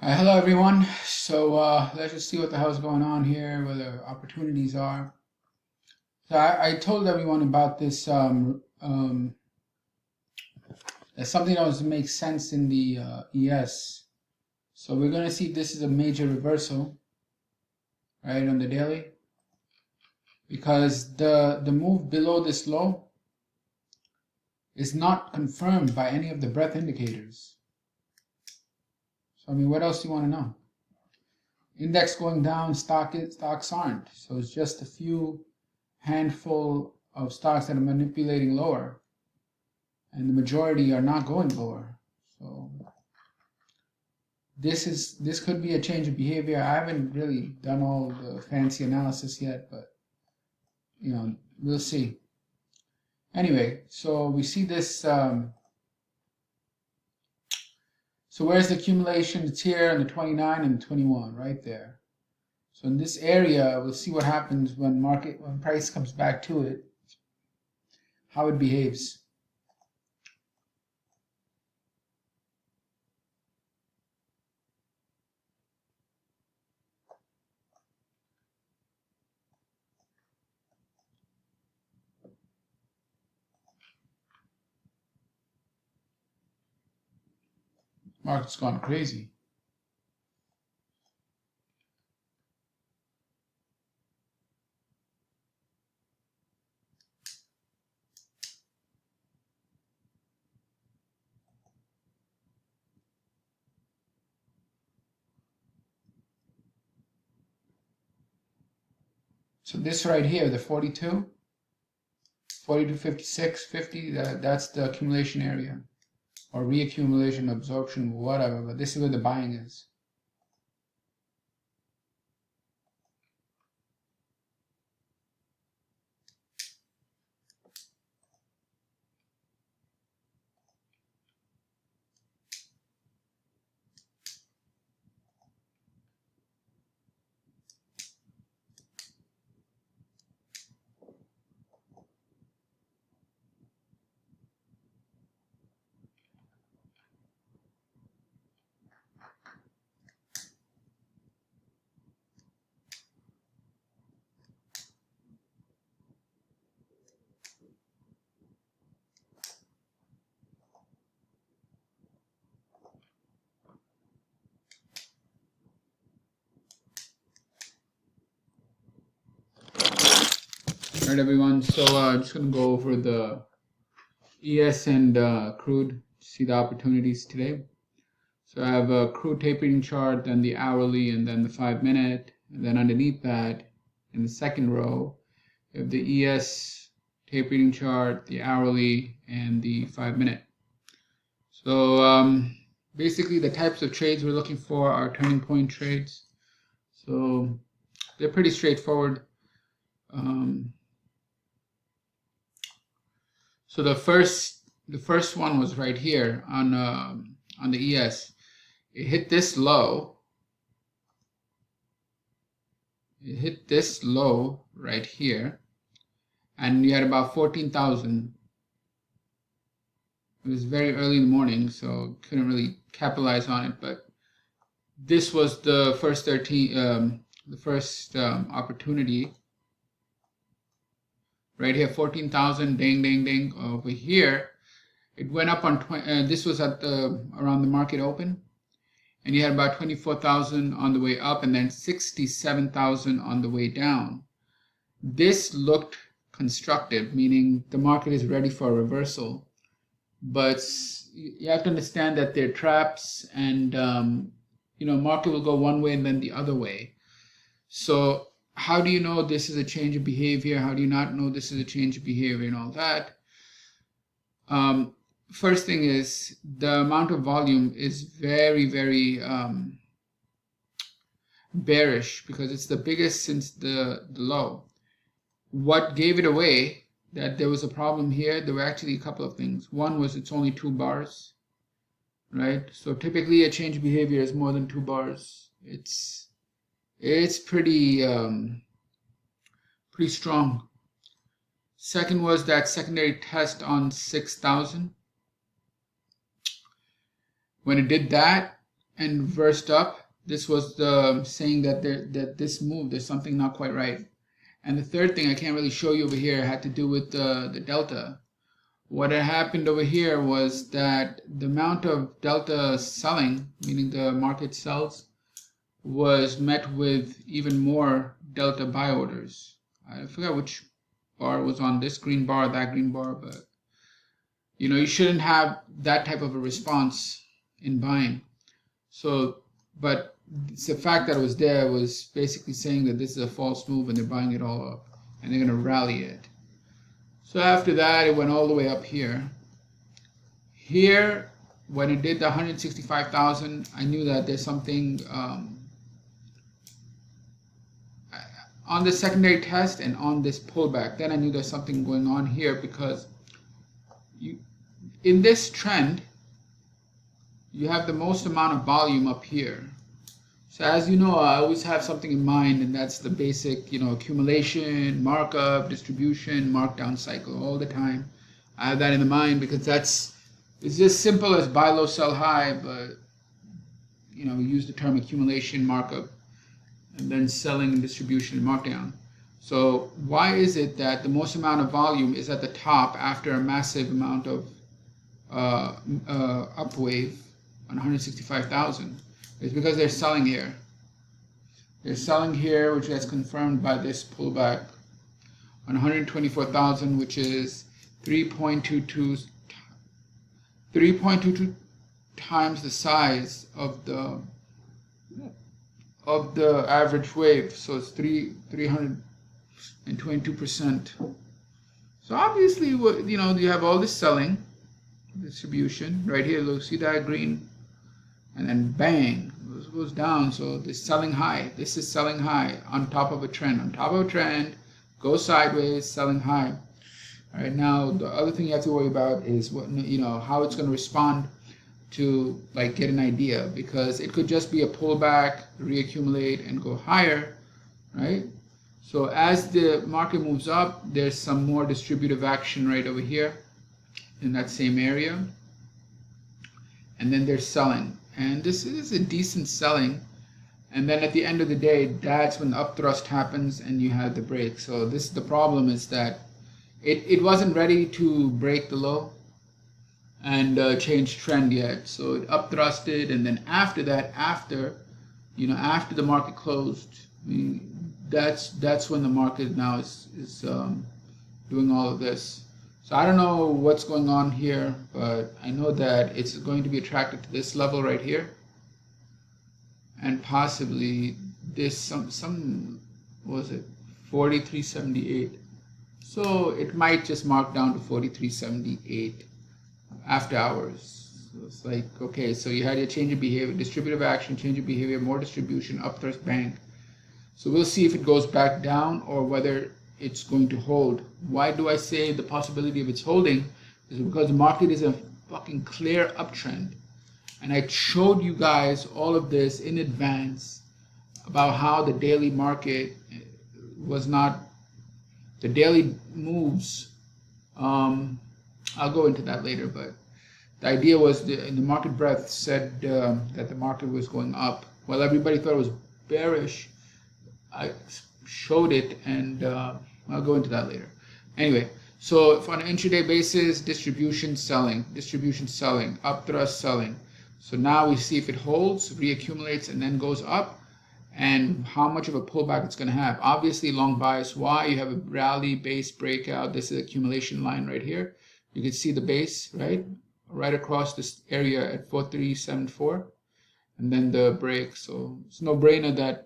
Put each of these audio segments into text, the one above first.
Hello everyone. Let's just see what the hell's going on here, where the opportunities are. I told everyone about this. There's something that doesn't make sense in the ES. So we're gonna see if this is a major reversal, right, on the daily, because the move below this low is not confirmed by any of the breadth indicators. So I mean, what else do you want to know? Index going down, stocks aren't. So it's just a few handful of stocks that are manipulating lower, and the majority are not going lower. So this could be a change of behavior. I haven't really done all the fancy analysis yet, but we'll see. Anyway, so we see this. So where's the accumulation? It's here on the 29 and the 21, right there. So in this area, we'll see what happens when price comes back to it, how it behaves. Market's gone crazy. So this right here, the 42, 56, 50, that's the accumulation area, or reaccumulation, absorption, whatever, but this is where the buying is. All right, everyone. So I'm just going to go over the ES and crude, see the opportunities today. So I have a crude tapering chart, then the hourly, and then the 5-minute, and then underneath that, in the second row, you have the ES tapering chart, the hourly, and the 5-minute. So basically, the types of trades we're looking for are turning point trades. So they're pretty straightforward. So the first one was right here on the ES. It hit this low. It hit this low right here, and you had about 14,000. It was very early in the morning, so couldn't really capitalize on it. But this was the first opportunity. Right here, 14,000, ding, ding, ding. Over here, it went up on this was at around the market open, and you had about 24,000 on the way up, and then 67,000 on the way down. This looked constructive, meaning the market is ready for a reversal. But you have to understand that they're traps, and market will go one way and then the other way. So how do you know this is a change of behavior? How do you not know this is a change of behavior and all that? First thing is the amount of volume is very, very bearish, because it's the biggest since the low. What gave it away that there was a problem here? There were actually a couple of things. One was it's only 2 bars, right? So typically a change of behavior is more than 2 bars. It's pretty strong. Second was that secondary test on 6,000. When it did that, and reversed up. This was the saying that that this move, there's something not quite right. And the third thing I can't really show you over here had to do with the delta. What had happened over here was that the amount of delta selling, meaning the market sells, was met with even more delta buy orders. I forgot which bar was on this green bar, that green bar, but you shouldn't have that type of a response in buying. So, but it's the fact that it was there was basically saying that this is a false move and they're buying it all up and they're going to rally it. So after that, it went all the way up here. Here, when it did the 165,000, I knew that there's something on the secondary test and on this pullback. Then I knew there's something going on here because in this trend, you have the most amount of volume up here. So as you know, I always have something in mind, and that's the basic, accumulation, markup, distribution, markdown cycle all the time. I have that in mind because it's just simple as buy low, sell high, but we use the term accumulation, markup, and then selling and distribution and markdown. So why is it that the most amount of volume is at the top after a massive amount of up wave on 165,000? It's because they're selling here. They're selling here, which gets confirmed by this pullback on 124,000, which is 3.22 times the size of the average wave. So it's 322%. So obviously, you have all this selling, distribution right here. Look, see that green, and then bang, it goes down. So this selling high. This is selling high on top of a trend. On top of a trend, go sideways, selling high. All right. Now the other thing you have to worry about is how it's going to respond to get an idea, because it could just be a pullback, reaccumulate, and go higher, right? So as the market moves up, there's some more distributive action right over here in that same area, and then they're selling, and this is a decent selling, and then at the end of the day, that's when the upthrust happens and you have the break. So the problem is that it wasn't ready to break the low and change trend yet, so it upthrusted, and then after that, after the market closed, that's when the market now is doing all of this. So I don't know what's going on here, but I know that it's going to be attracted to this level right here, and possibly this some what was it, 43.78. So it might just mark down to 43.78 after hours. So it's like, okay, so you had your change of behavior, distributive action, change of behavior, more distribution, upthrust, bang. So we'll see if it goes back down or whether it's going to hold. Why do I say the possibility of its holding? Is because the market is a fucking clear uptrend. And I showed you guys all of this in advance about how the daily market was not, the daily moves, I'll go into that later, but the idea was the market breadth said that the market was going up. Well, everybody thought it was bearish. I showed it, and I'll go into that later. Anyway, so on an intraday basis, distribution selling, upthrust selling. So now we see if it holds, reaccumulates, and then goes up, and how much of a pullback it's going to have. Obviously, long bias. Why? You have a rally, base, breakout. This is accumulation line right here. You can see the base, right across this area at 4374, and then the break. So it's no brainer that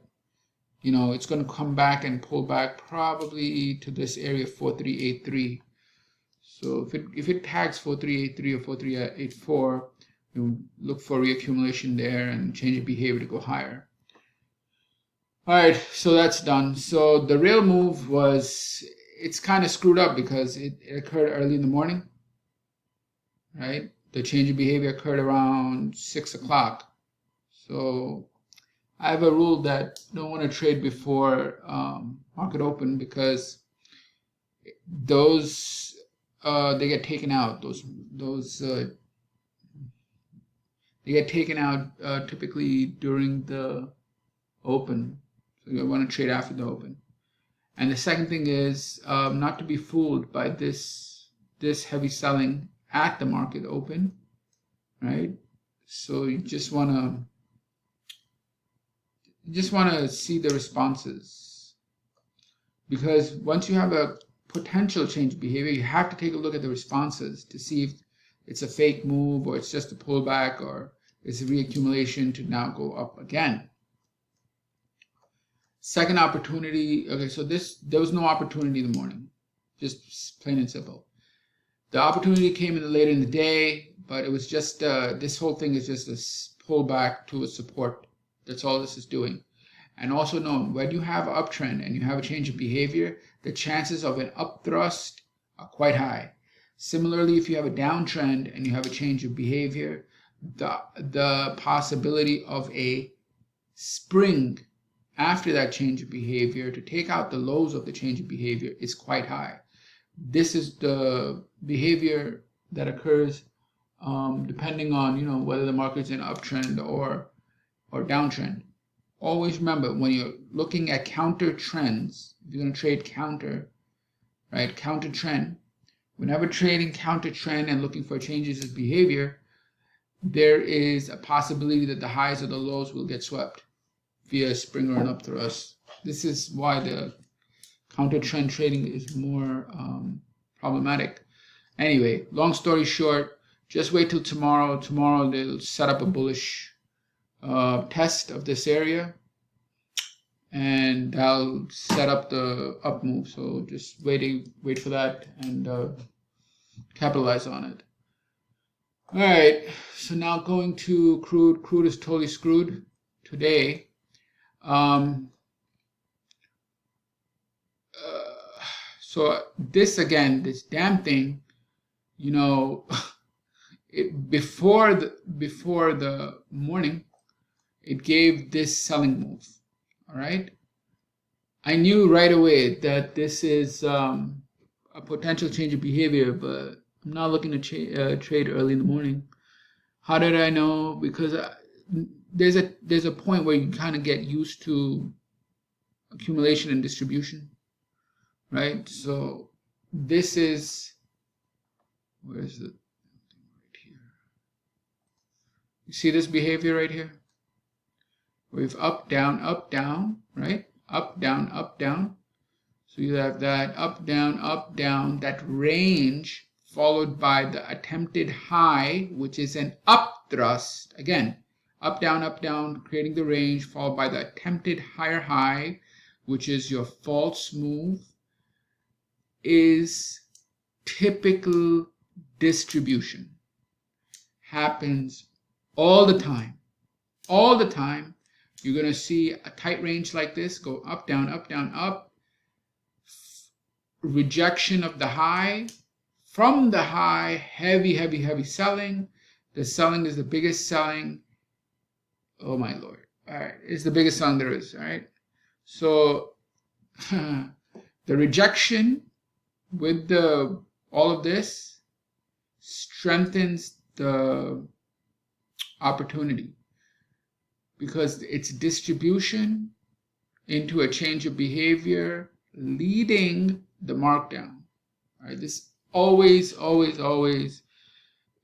it's going to come back and pull back probably to this area 4383. So if it tags 4383 or 4384, you look for reaccumulation there and change of behavior to go higher. All right, so that's done. So the real move it's kind of screwed up because it occurred early in the morning, right? The change of behavior occurred around 6 o'clock. So I have a rule that don't want to trade before market open, because those they get taken out. Those They get taken out typically during the open. So you want to trade after the open. And the second thing is not to be fooled by this heavy selling at the market open, right? So you just want to see the responses, because once you have a potential change of behavior, you have to take a look at the responses to see if it's a fake move or it's just a pullback or it's a reaccumulation to now go up again. Second opportunity, okay, so there was no opportunity in the morning, just plain and simple. The opportunity came later in the day, but it was just, this whole thing is just a pullback to a support. That's all this is doing. And also know, when you have an uptrend and you have a change of behavior, the chances of an upthrust are quite high. Similarly, if you have a downtrend and you have a change of behavior, the possibility of a spring after that change of behavior to take out the lows of the change of behavior is quite high. This is the behavior that occurs depending on whether the market's in uptrend or downtrend. Always remember, when you're looking at counter trends, if you're going to trade counter, right, counter trend, whenever trading counter trend and looking for changes of behavior, there is a possibility that the highs or the lows will get swept via a spring or an upthrust. This is why the counter trend trading is more problematic. Anyway, long story short, just wait till tomorrow. Tomorrow they'll set up a bullish test of this area, and I'll set up the up move. So just wait for that and capitalize on it. All right, so now going to crude. Crude is totally screwed today. So this damn thing, before the morning, it gave this selling move. All right, I knew right away that this is a potential change of behavior, but I'm not looking to trade early in the morning. How did I know? Because there's a point where you kind of get used to accumulation and distribution, right? So this is, where is it? Right here. You see this behavior right here? We've up, down, right? Up, down. So you have that up, down, that range followed by the attempted high, which is an upthrust. Again, up, down, creating the range, followed by the attempted higher high, which is your false move, is typical distribution. Happens all the time. All the time. You're going to see a tight range like this go up, down, up. Rejection of the high. From the high, heavy selling. The selling is the biggest selling. Oh my Lord. All right. It's the biggest selling there is. All right. So the rejection with all of this strengthens the opportunity, because it's distribution into a change of behavior leading the markdown. All right, this always,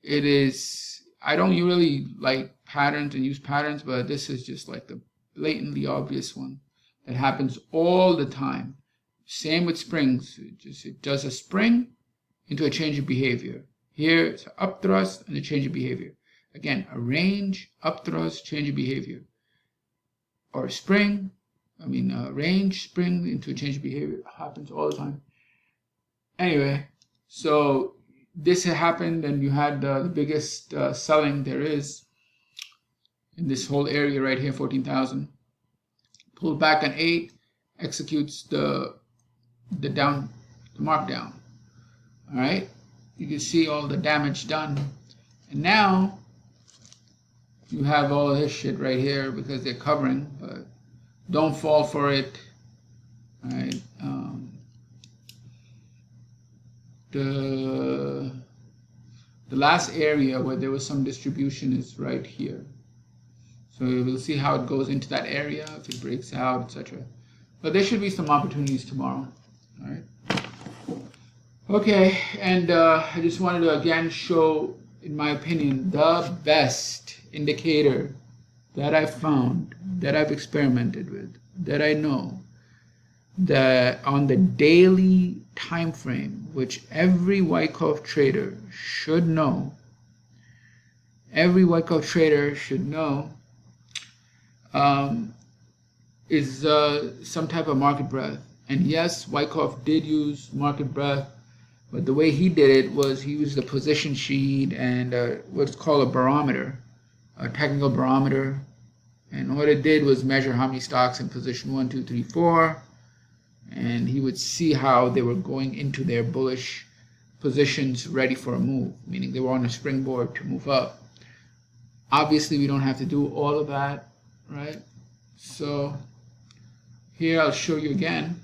it is. I don't really like patterns and use patterns, but this is just like the blatantly obvious one that happens all the time. Same with springs. It does a spring into a change of behavior. Here it's an upthrust and a change of behavior. Again, a range, upthrust, change of behavior. Or a range, spring into a change of behavior. It happens all the time. Anyway, so this happened, and you had the biggest selling there is in this whole area right here, 14,000. Pulled back on 8, executes the markdown. All right, you can see all the damage done, and now you have all of this shit right here because they're covering, but don't fall for it. All right, The last area where there was some distribution is right here. So we'll see how it goes into that area, if it breaks out, etc. But there should be some opportunities tomorrow. All right. Okay, and I just wanted to again show, in my opinion, the best indicator that I've found, that I've experimented with, that I know, that on the daily time frame, which every Wyckoff trader should know, is some type of market breadth. And yes, Wyckoff did use market breadth, but the way he did it was he used a position sheet and what's called a barometer, a technical barometer. And what it did was measure how many stocks in position 1, 2, 3, 4. And he would see how they were going into their bullish positions ready for a move, meaning they were on a springboard to move up. Obviously, we don't have to do all of that, right? So here I'll show you again.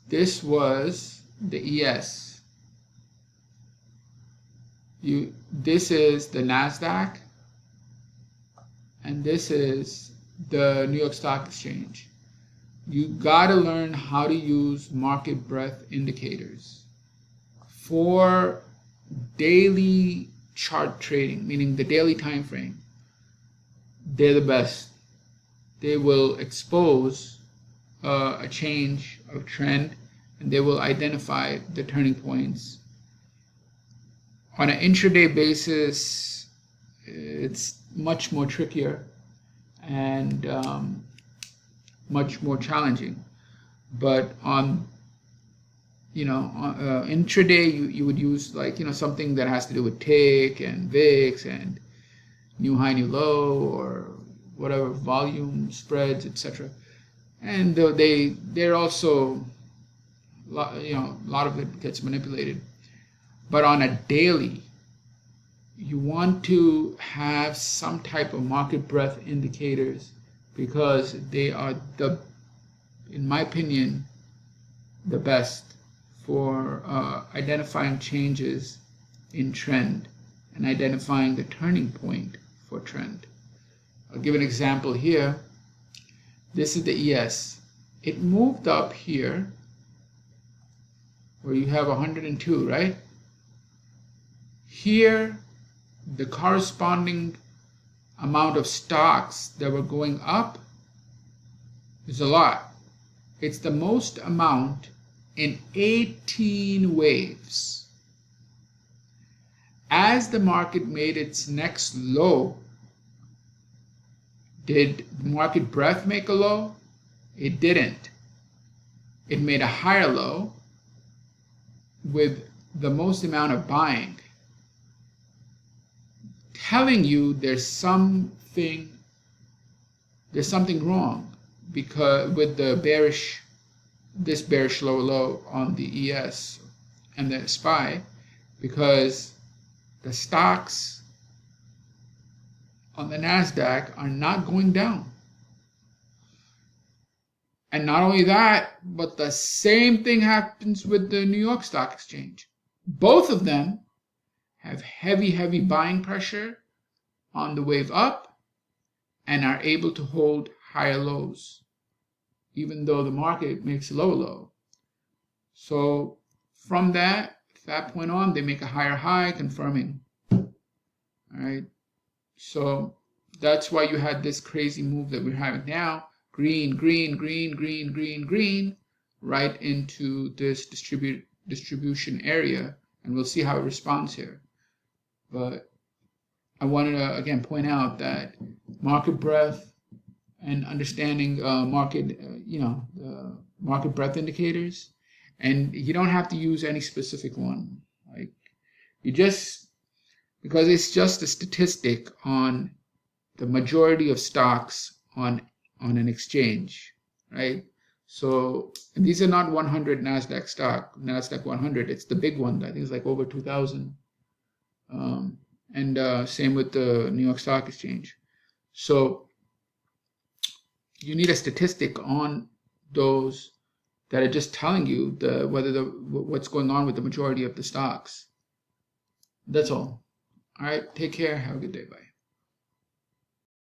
This was the ES. This is the NASDAQ, and this is the New York Stock Exchange. You gotta learn how to use market breadth indicators for daily chart trading, meaning the daily time frame. They're the best. They will expose a change of trend, and they will identify the turning points. On an intraday basis, it's much more trickier and much more challenging. But on intraday, you would use like something that has to do with tick and VIX and new high, new low, or whatever, volume spreads, etc. And they're also a lot of it gets manipulated. But on a daily, you want to have some type of market breadth indicators, because they are in my opinion, the best for identifying changes in trend and identifying the turning point for trend. I'll give an example here. This is the ES. It moved up here where you have 102, right? Here, the corresponding amount of stocks that were going up is a lot. It's the most amount in 18 waves. As the market made its next low, did market breadth make a low? It didn't. It made a higher low with the most amount of buying, telling you there's something wrong, because with this bearish low on the ES and the SPY, because the stocks on the NASDAQ are not going down. And not only that, but the same thing happens with the New York Stock Exchange. Both of them have heavy buying pressure on the wave up and are able to hold higher lows, even though the market makes a low. So from that point on, they make a higher high, confirming. All right. So that's why you had this crazy move that we're having now. Green, right into this distribution area. And we'll see how it responds here. But I wanted to, again, point out that market breadth and understanding market breadth indicators, and you don't have to use any specific one. Like, because it's just a statistic on the majority of stocks on an exchange, right? So these are not 100 NASDAQ 100. It's the big one. I think it's like over 2,000. And same with the New York Stock Exchange. So you need a statistic on those that are just telling you what's going on with the majority of the stocks. That's all. All right. Take care. Have a good day. Bye.